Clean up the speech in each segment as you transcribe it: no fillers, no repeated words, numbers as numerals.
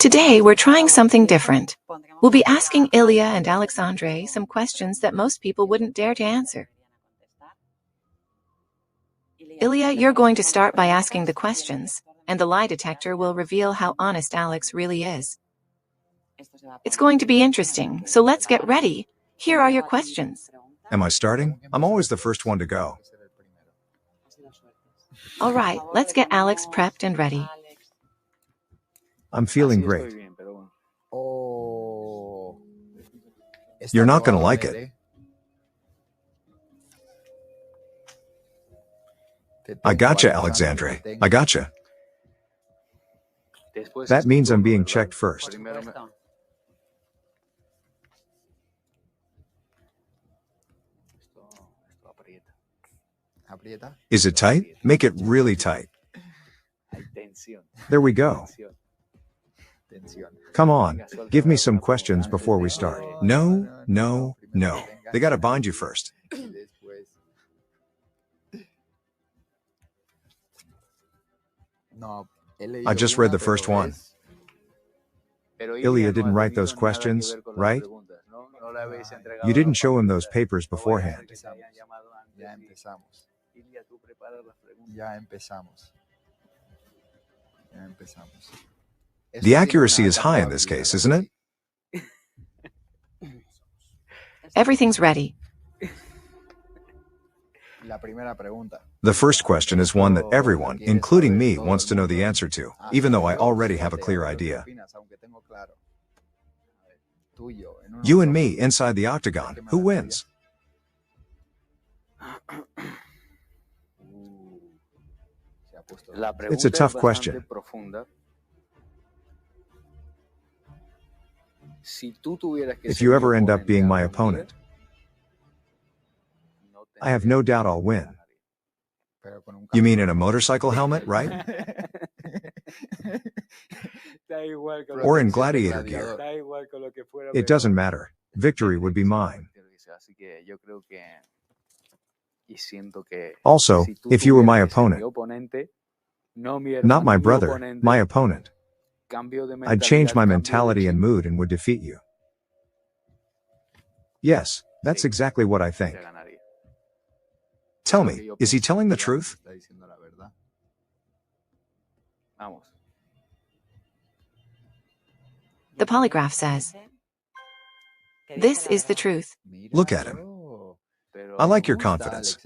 Today, we're trying something different. We'll be asking Ilia and Aleksandre some questions that most people wouldn't dare to answer. Ilia, you're going to start by asking the questions, and the lie detector will reveal how honest Alex really is. It's going to be interesting, so let's get ready. Here are your questions. Am I starting? I'm always the first one to go. All right, let's get Alex prepped and ready. I'm feeling great. You're not gonna like it. I gotcha, Alexandre. I gotcha. That means I'm being checked first. Is it tight? Make it really tight. There we go. Come on, give me some questions before we start. No, no, no. They gotta bind you first. I just read the first one. Ilia didn't write those questions, right? You didn't show him those papers beforehand. The accuracy is high in this case, isn't it? Everything's ready. The first question is one that everyone, including me, wants to know the answer to, even though I already have a clear idea. You and me inside the octagon, who wins? It's a tough question. If you ever end up being my opponent, I have no doubt I'll win. You mean in a motorcycle helmet, right? Or in gladiator gear. It doesn't matter. Victory would be mine. Also, if you were my opponent, not my brother, my opponent, I'd change my mentality and mood and would defeat you. Yes, that's exactly what I think. Tell me, is he telling the truth? The polygraph says, "This is the truth." Look at him. I like your confidence.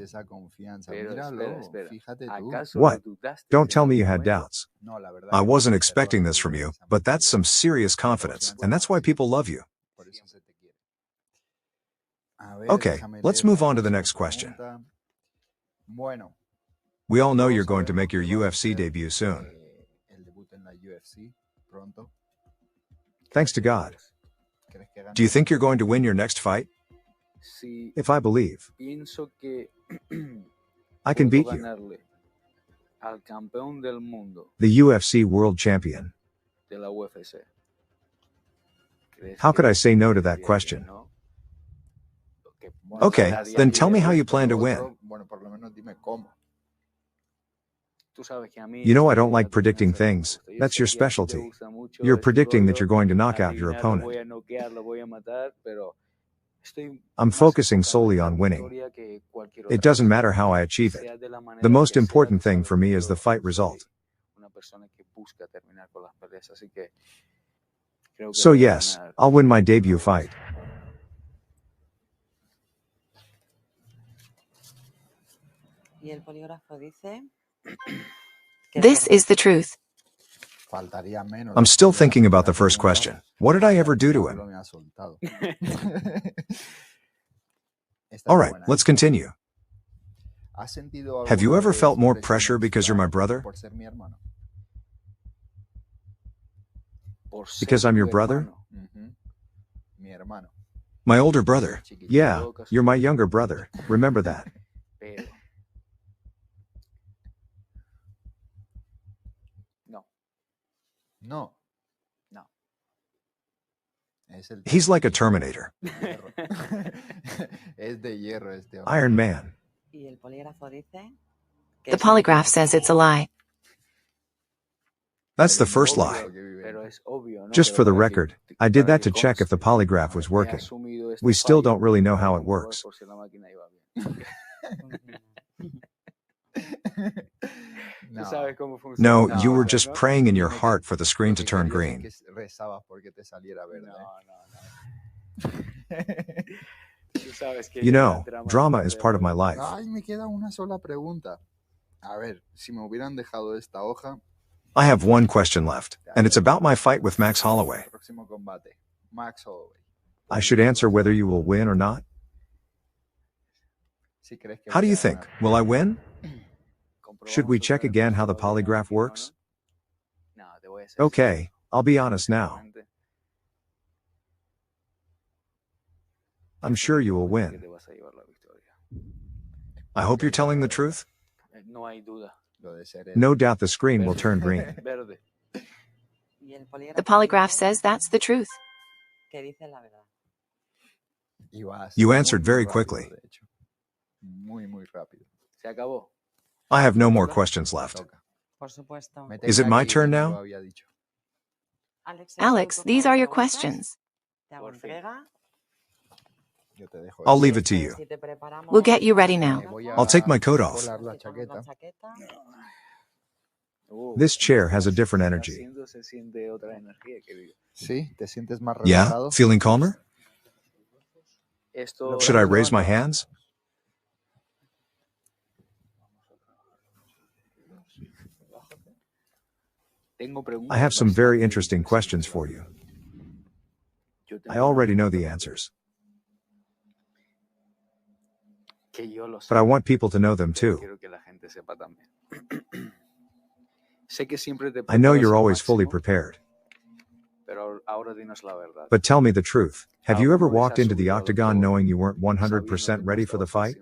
What? Don't tell me you had doubts. I wasn't expecting this from you, but that's some serious confidence, and that's why people love you. Okay, let's move on to the next question. We all know you're going to make your UFC debut soon. Thanks to God. Do you think you're going to win your next fight? If I believe, I can beat you. The UFC world champion. How could I say no to that question? Okay, then tell me how you plan to win. You know I don't like predicting things. That's your specialty. You're predicting that you're going to knock out your opponent. I'm focusing solely on winning. It doesn't matter how I achieve it. The most important thing for me is the fight result. So yes, I'll win my debut fight. This is the truth. I'm still thinking about the first question. What did I ever do to him? All right, let's continue. Have you ever felt more pressure because you're my brother? Because I'm your brother? My older brother. Yeah, you're my younger brother. Remember that. No. He's like a Terminator. Iron Man. The polygraph says it's a lie. That's the first lie. Just for the record, I did that to check if the polygraph was working. We still don't really know how it works. No, you were just praying in your heart for the screen to turn green. You know, drama is part of my life. I have one question left, and it's about my fight with Max Holloway. I should answer whether you will win or not? How do you think? Will I win? Should we check again how the polygraph works? Okay, I'll be honest now. I'm sure you will win. I hope you're telling the truth. No doubt the screen will turn green. The polygraph says that's the truth. You answered very quickly. I have no more questions left. Is it my turn now? Alex, these are your questions. I'll leave it to you. We'll get you ready now. I'll take my coat off. This chair has a different energy. Yeah? Feeling calmer? Should I raise my hands? I have some very interesting questions for you. I already know the answers, but I want people to know them too. I know you're always fully prepared, but tell me the truth. Have you ever walked into the octagon knowing you weren't 100% ready for the fight?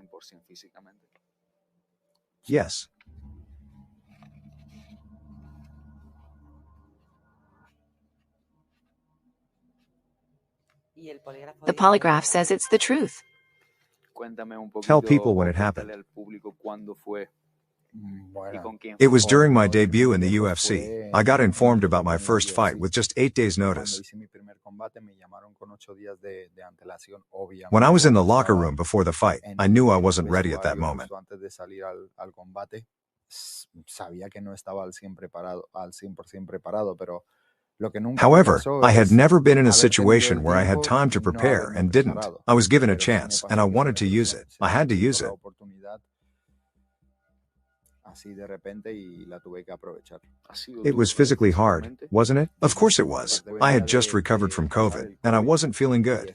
Yes. The polygraph says it's the truth. Tell people when it happened. It was during my debut in the UFC. I got informed about my first fight with just 8 days' notice. When I was in the locker room before the fight, I knew I wasn't ready at that moment. However, I had never been in a situation where I had time to prepare and didn't. I was given a chance, and I wanted to use it. I had to use it. It was physically hard, wasn't it? Of course it was. I had just recovered from COVID, and I wasn't feeling good.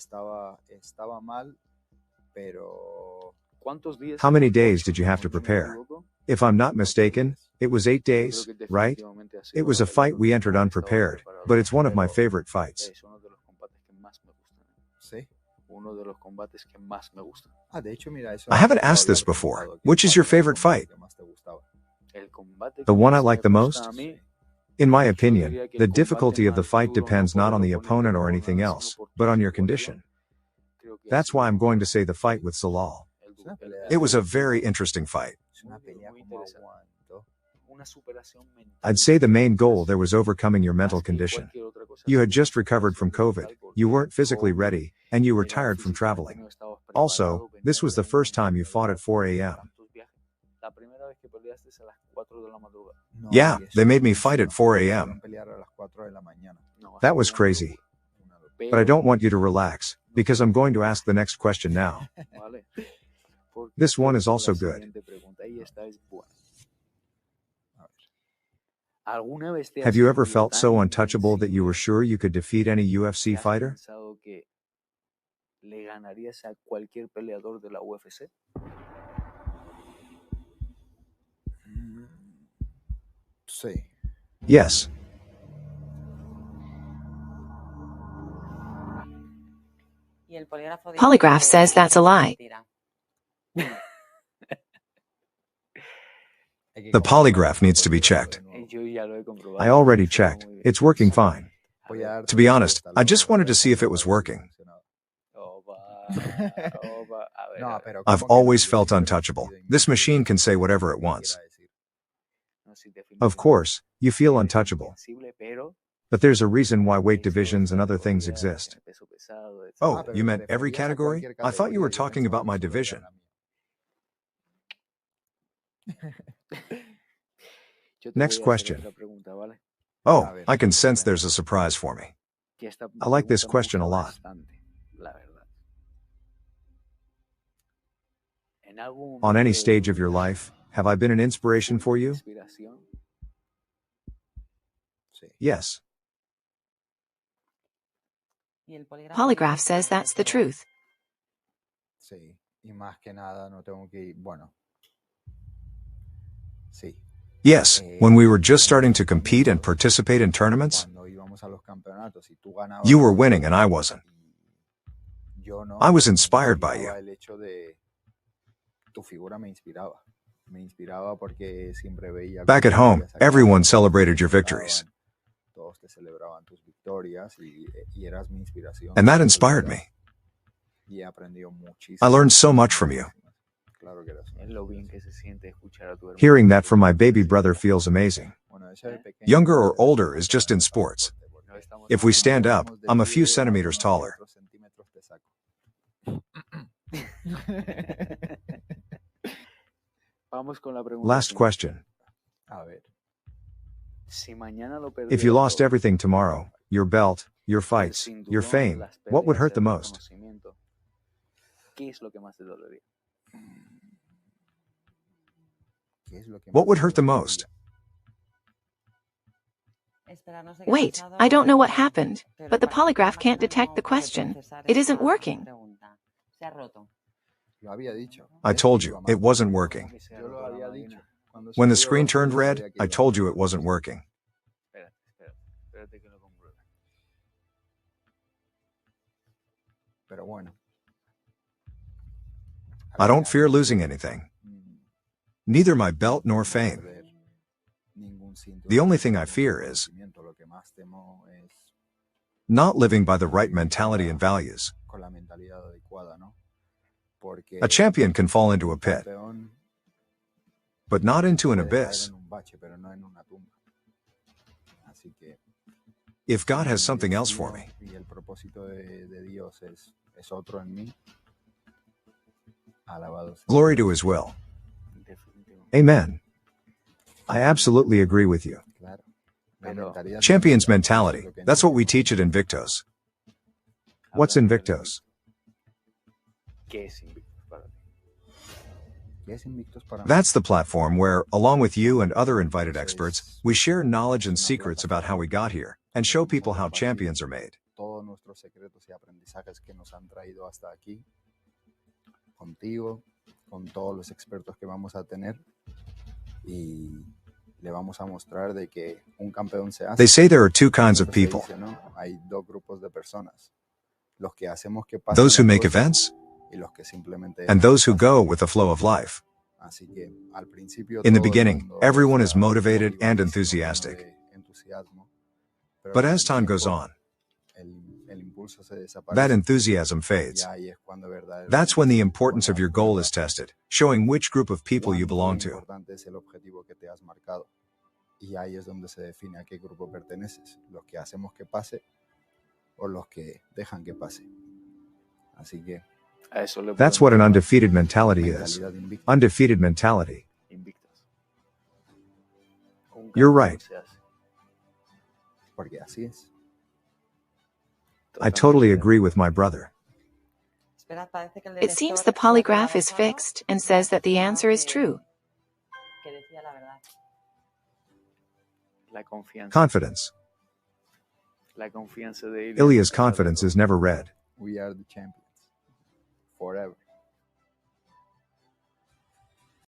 How many days did you have to prepare? If I'm not mistaken, it was 8 days, right? It was a fight we entered unprepared, but it's one of my favorite fights. I haven't asked this before. Which is your favorite fight? The one I like the most? In my opinion, the difficulty of the fight depends not on the opponent or anything else, but on your condition. That's why I'm going to say the fight with Salal. It was a very interesting fight. I'd say the main goal there was overcoming your mental condition. You had just recovered from COVID, you weren't physically ready, and you were tired from traveling. Also, this was the first time you fought at 4 a.m. Yeah, they made me fight at 4 a.m. That was crazy. But I don't want you to relax, because I'm going to ask the next question now. This one is also good. Have you ever felt so untouchable that you were sure you could defeat any UFC fighter? Yes. Polygraph says that's a lie. The polygraph needs to be checked. I already checked. It's working fine. To be honest, I just wanted to see if it was working. I've always felt untouchable. This machine can say whatever it wants. Of course, you feel untouchable. But there's a reason why weight divisions and other things exist. Oh, you meant every category? I thought you were talking about my division. Next question. Oh, I can sense there's a surprise for me. I like this question a lot. On any stage of your life, have I been an inspiration for you? Yes. Polygraph says that's the truth. Yes, when we were just starting to compete and participate in tournaments, you were winning and I wasn't. I was inspired by you. Back at home, everyone celebrated your victories. And that inspired me. I learned so much from you. Hearing that from my baby brother feels amazing. Younger or older is just in sports. If we stand up, I'm a few centimeters taller. Last question. If you lost everything tomorrow, your belt, your fights, your fame, what would hurt the most? What would hurt the most? Wait, I don't know what happened, but the polygraph can't detect the question. It isn't working. I told you, it wasn't working. When the screen turned red, I told you it wasn't working. I don't fear losing anything. Neither my belt nor fame. The only thing I fear is not living by the right mentality and values. A champion can fall into a pit, but not into an abyss. If God has something else for me, glory to His will. Amen. I absolutely agree with you. Champion's mentality, that's what we teach at Invictos. What's Invictos? That's the platform where, along with you and other invited experts, we share knowledge and secrets about how we got here, and show people how champions are made. They say there are two kinds of people. Those who make events, and those who go with the flow of life. In the beginning, everyone is motivated and enthusiastic. But as time goes on, that enthusiasm fades. That's when the importance of your goal is tested, showing which group of people you belong to. That's what an undefeated mentality is. Undefeated mentality. You're right. I totally agree with my brother. It seems the polygraph is fixed and says that the answer is true. Confidence. Ilia's confidence is never red. We are the champions. Forever.